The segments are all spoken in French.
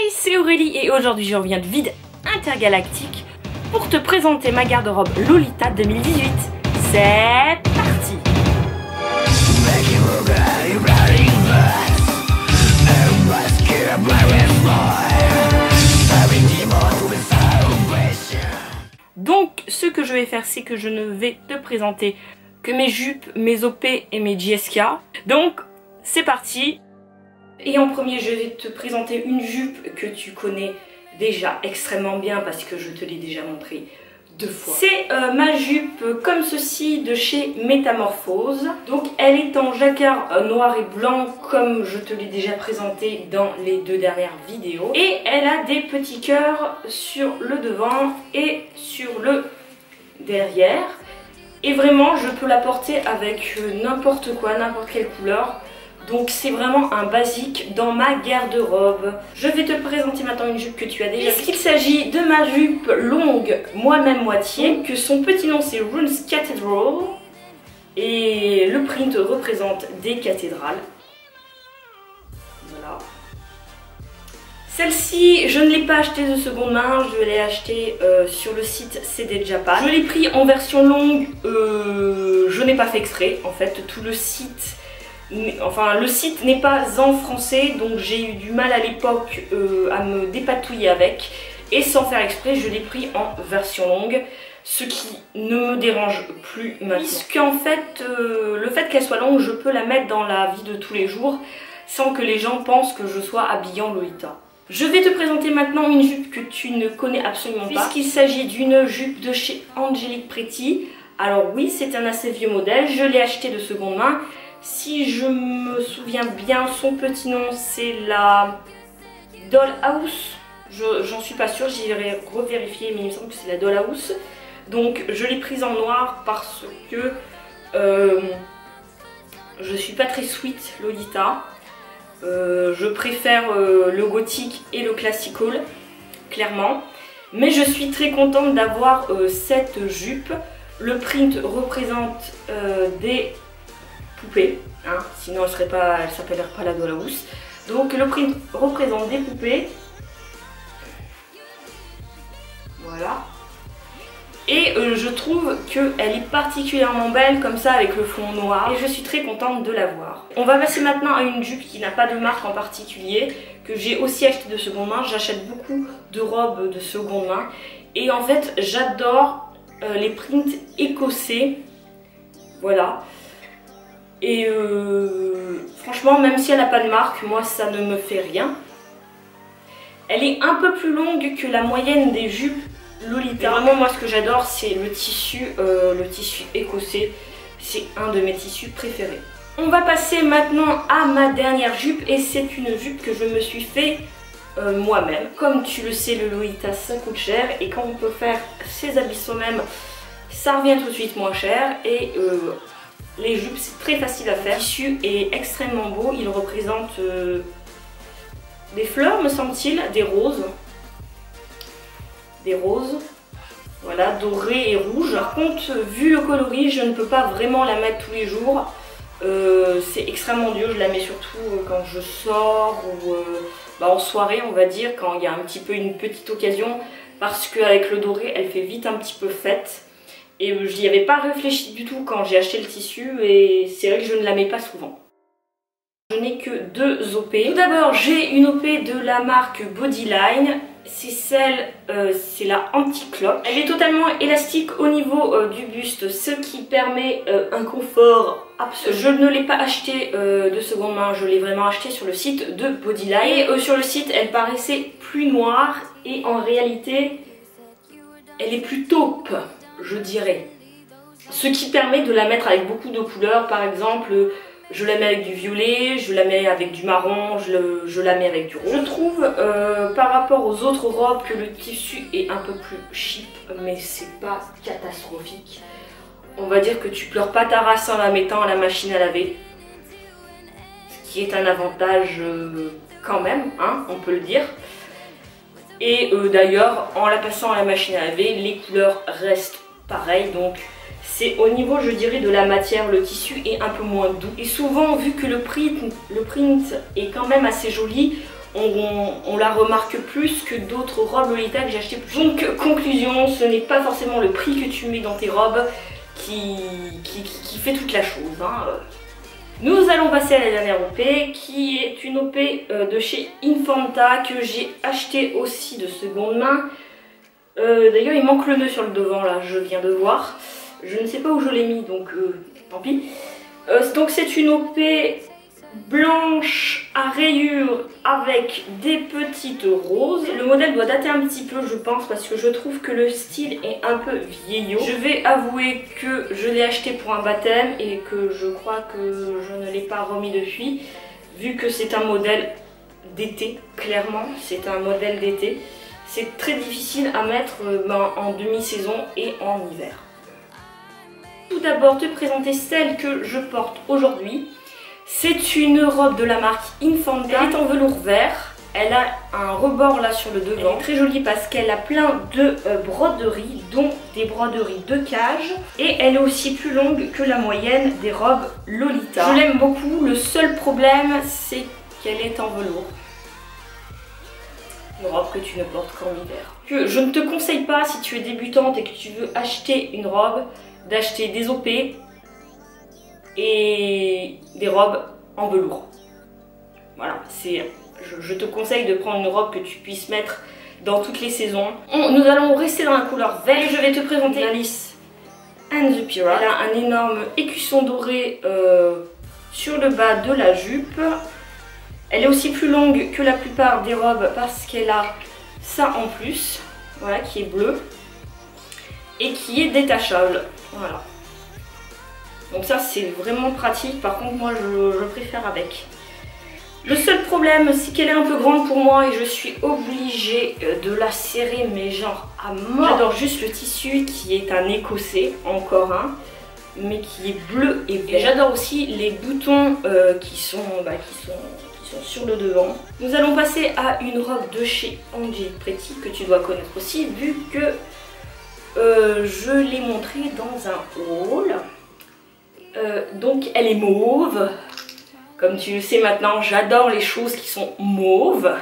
Hey, c'est Aurélie et aujourd'hui je reviens de Vide Intergalactique pour te présenter ma garde-robe Lolita 2018. C'est parti! Donc ce que je vais faire, c'est que je ne vais te présenter que mes jupes, mes OP et mes JSK. Donc c'est parti! Et en premier, je vais te présenter une jupe que tu connais déjà extrêmement bien parce que je te l'ai déjà montrée 2 fois. C'est ma jupe comme ceci de chez Métamorphose. Donc elle est en jacquard noir et blanc comme je te l'ai déjà présenté dans les 2 dernières vidéos. Et elle a des petits cœurs sur le devant et sur le derrière. Et vraiment, je peux la porter avec n'importe quoi, n'importe quelle couleur. Donc c'est vraiment un basique dans ma garde-robe. Je vais te présenter maintenant une jupe que tu as déjà vue. Puisqu'il s'agit de ma jupe longue moi-même moitié, que son petit nom c'est Runes Cathedral. Et le print représente des cathédrales. Voilà. Celle-ci, je ne l'ai pas achetée de seconde main, je l'ai achetée sur le site CD Japan. Je l'ai pris en version longue, je n'ai pas fait exprès. En fait, tout le site... Enfin, le site n'est pas en français, donc j'ai eu du mal à l'époque à me dépatouiller avec. Et sans faire exprès, je l'ai pris en version longue, ce qui ne me dérange plus maintenant. Puisqu'en fait, le fait qu'elle soit longue, je peux la mettre dans la vie de tous les jours, sans que les gens pensent que je sois habillée en Lolita. Je vais te présenter maintenant une jupe que tu ne connais absolument pas, puisqu'il s'agit d'une jupe de chez Angelic Pretty. Alors oui, c'est un assez vieux modèle, je l'ai acheté de seconde main. Si je me souviens bien, son petit nom c'est la Dollhouse. J'en suis pas sûre, j'irai revérifier, mais il me semble que c'est la Dollhouse. Donc je l'ai prise en noir parce que je suis pas très sweet Lolita. Je préfère le gothique et le classical, clairement. Mais je suis très contente d'avoir cette jupe. Le print représente des poupées, hein, sinon elle s'appellerait pas la Dollhouse. Donc le print représente des poupées. Voilà. Et je trouve qu'elle est particulièrement belle comme ça avec le fond noir. Et je suis très contente de la voir. On va passer maintenant à une jupe qui n'a pas de marque en particulier, que j'ai aussi acheté de seconde main. J'achète beaucoup de robes de seconde main. Et en fait j'adore les prints écossais. Voilà. Et franchement, même si elle n'a pas de marque, moi ça ne me fait rien. Elle est un peu plus longue que la moyenne des jupes Lolita. Et vraiment, moi ce que j'adore, c'est le tissu écossais. C'est un de mes tissus préférés. On va passer maintenant à ma dernière jupe. Et c'est une jupe que je me suis fait moi-même. Comme tu le sais, le Lolita ça coûte cher. Et quand on peut faire ses habits soi-même, ça revient tout de suite moins cher. Et les jupes, c'est très facile à faire. Le tissu est extrêmement beau. Il représente des fleurs, me semble-t-il, des roses. Des roses, voilà, dorées et rouges. Par contre, vu le coloris, je ne peux pas vraiment la mettre tous les jours. C'est extrêmement dur. Je la mets surtout quand je sors ou en soirée, on va dire, quand il y a un petit peu une petite occasion. Parce qu'avec le doré, elle fait vite un petit peu fête. Et je n'y avais pas réfléchi du tout quand j'ai acheté le tissu et c'est vrai que je ne la mets pas souvent. Je n'ai que 2 OP. Tout d'abord, j'ai une OP de la marque Bodyline. C'est la Anti-Clock. Elle est totalement élastique au niveau du buste, ce qui permet un confort absolu. Je ne l'ai pas acheté de seconde main, je l'ai vraiment acheté sur le site de Bodyline. Et sur le site, elle paraissait plus noire et en réalité, elle est plus taupe, je dirais. Ce qui permet de la mettre avec beaucoup de couleurs. Par exemple, je la mets avec du violet, je la mets avec du marron, je la mets avec du rose. Je trouve par rapport aux autres robes que le tissu est un peu plus cheap, mais c'est pas catastrophique. On va dire que tu pleures pas ta race en la mettant à la machine à laver. Ce qui est un avantage quand même, hein, on peut le dire. Et d'ailleurs, en la passant à la machine à laver, les couleurs restent pareilles. Donc c'est au niveau, je dirais, de la matière, le tissu est un peu moins doux. Et souvent, vu que le print est quand même assez joli, on la remarque plus que d'autres robes Lolita que j'ai achetées plus. Donc conclusion, ce n'est pas forcément le prix que tu mets dans tes robes qui fait toute la chose. Hein. Nous allons passer à la dernière OP qui est une OP de chez Infanta que j'ai acheté aussi de seconde main. D'ailleurs il manque le nœud sur le devant là, je viens de voir. Je ne sais pas où je l'ai mis donc tant pis. Donc c'est une OP blanche à rayures avec des petites roses. Le modèle doit dater un petit peu je pense parce que je trouve que le style est un peu vieillot. Je vais avouer que je l'ai acheté pour un baptême et que je crois que je ne l'ai pas remis depuis vu que c'est un modèle d'été, clairement c'est un modèle d'été. C'est très difficile à mettre en demi-saison et en hiver. Tout d'abord te présenter celle que je porte aujourd'hui. C'est une robe de la marque Infanta, elle est en velours vert, elle a un rebord là sur le devant. Elle est très jolie parce qu'elle a plein de broderies, dont des broderies de cage. Et elle est aussi plus longue que la moyenne des robes Lolita. Je l'aime beaucoup, le seul problème c'est qu'elle est en velours. Une robe que tu ne portes qu'en hiver. Je ne te conseille pas si tu es débutante et que tu veux acheter une robe, d'acheter des OP et des robes en velours. Voilà, je te conseille de prendre une robe que tu puisses mettre dans toutes les saisons. Nous allons rester dans la couleur vert et je vais te présenter Alice and the Pirate. Elle a un énorme écusson doré sur le bas de la jupe. Elle est aussi plus longue que la plupart des robes parce qu'elle a ça en plus, voilà, qui est bleu et qui est détachable. Voilà. Donc ça c'est vraiment pratique, par contre moi je préfère avec. Le seul problème c'est qu'elle est un peu grande pour moi et je suis obligée de la serrer mais genre à mort. J'adore juste le tissu qui est un écossais, encore un, mais qui est bleu et vert. J'adore aussi les boutons qui sont sur le devant. Nous allons passer à une robe de chez Angelique Pretty que tu dois connaître aussi vu que je l'ai montrée dans un haul. Donc elle est mauve, comme tu le sais maintenant j'adore les choses qui sont mauves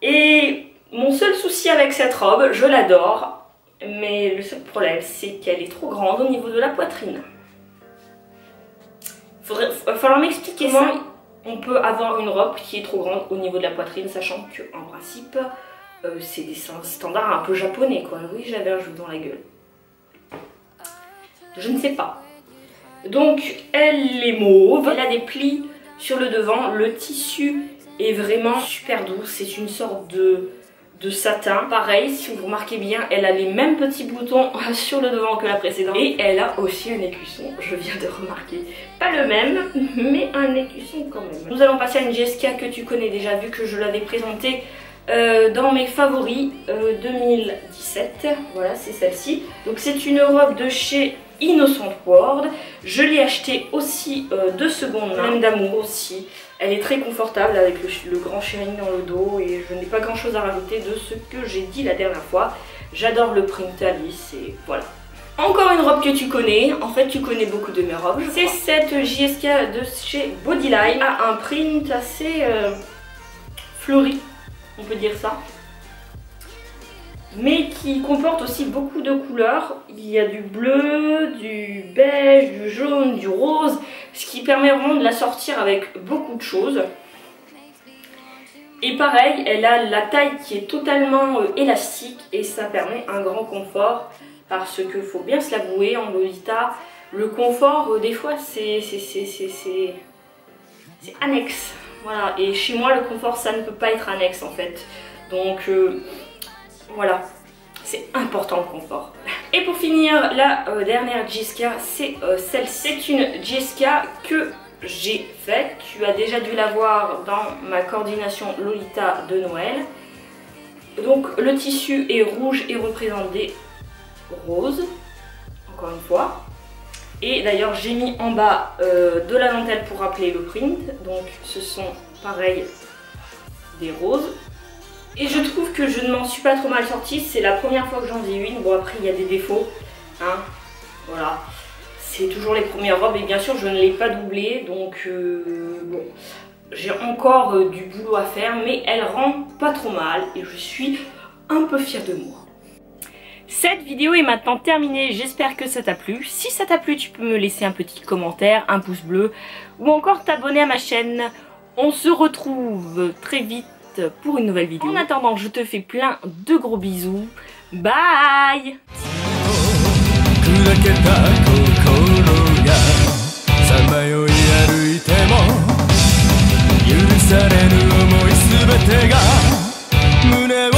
et mon seul souci avec cette robe, je l'adore mais le seul problème c'est qu'elle est trop grande au niveau de la poitrine. Va falloir m'expliquer comment on peut avoir une robe qui est trop grande au niveau de la poitrine sachant que en principe c'est des standards un peu japonais quoi. Oui j'avais un joug dans la gueule, je ne sais pas. Donc elle est mauve, elle a des plis sur le devant, le tissu est vraiment super doux, c'est une sorte de satin. Pareil, si vous remarquez bien, elle a les mêmes petits boutons sur le devant que la précédente. Et elle a aussi un écusson, je viens de remarquer. Pas le même, mais un écusson quand même. Nous allons passer à une GSK que tu connais déjà vu que je l'avais présentée dans mes favoris 2017. Voilà, c'est celle-ci. Donc c'est une robe de chez Innocent World. Je l'ai achetée aussi de seconde main, d'amour aussi. Elle est très confortable avec le grand sharing dans le dos et je n'ai pas grand chose à rajouter de ce que j'ai dit la dernière fois. J'adore le print Alice et voilà. Encore une robe que tu connais, en fait tu connais beaucoup de mes robes. C'est cette JSK de chez Bodyline, a un print assez fleuri, on peut dire ça. Mais qui comporte aussi beaucoup de couleurs. Il y a du bleu, du beige, du jaune, du rose, ce qui permet vraiment de la sortir avec beaucoup de choses. Et pareil, elle a la taille qui est totalement élastique et ça permet un grand confort parce que faut bien se l'avouer, en Lolita, le confort des fois c'est annexe. Voilà, et chez moi le confort ça ne peut pas être annexe en fait. Donc voilà, c'est important le confort. Et pour finir, la dernière JSK, c'est celle-ci. C'est une JSK que j'ai faite. Tu as déjà dû la voir dans ma coordination Lolita de Noël. Donc le tissu est rouge et représente des roses, encore une fois. Et d'ailleurs j'ai mis en bas de la dentelle pour rappeler le print. Donc ce sont pareil des roses. Et je trouve que je ne m'en suis pas trop mal sortie, c'est la première fois que j'en ai une. Bon après il y a des défauts, hein, voilà. C'est toujours les premières robes et bien sûr je ne l'ai pas doublée, donc bon. J'ai encore du boulot à faire, mais elle rend pas trop mal et je suis un peu fière de moi. Cette vidéo est maintenant terminée, j'espère que ça t'a plu. Si ça t'a plu, tu peux me laisser un petit commentaire, un pouce bleu ou encore t'abonner à ma chaîne. On se retrouve très vite pour une nouvelle vidéo. En attendant, je te fais plein de gros bisous. Bye! 許されぬ想いすべてが胸を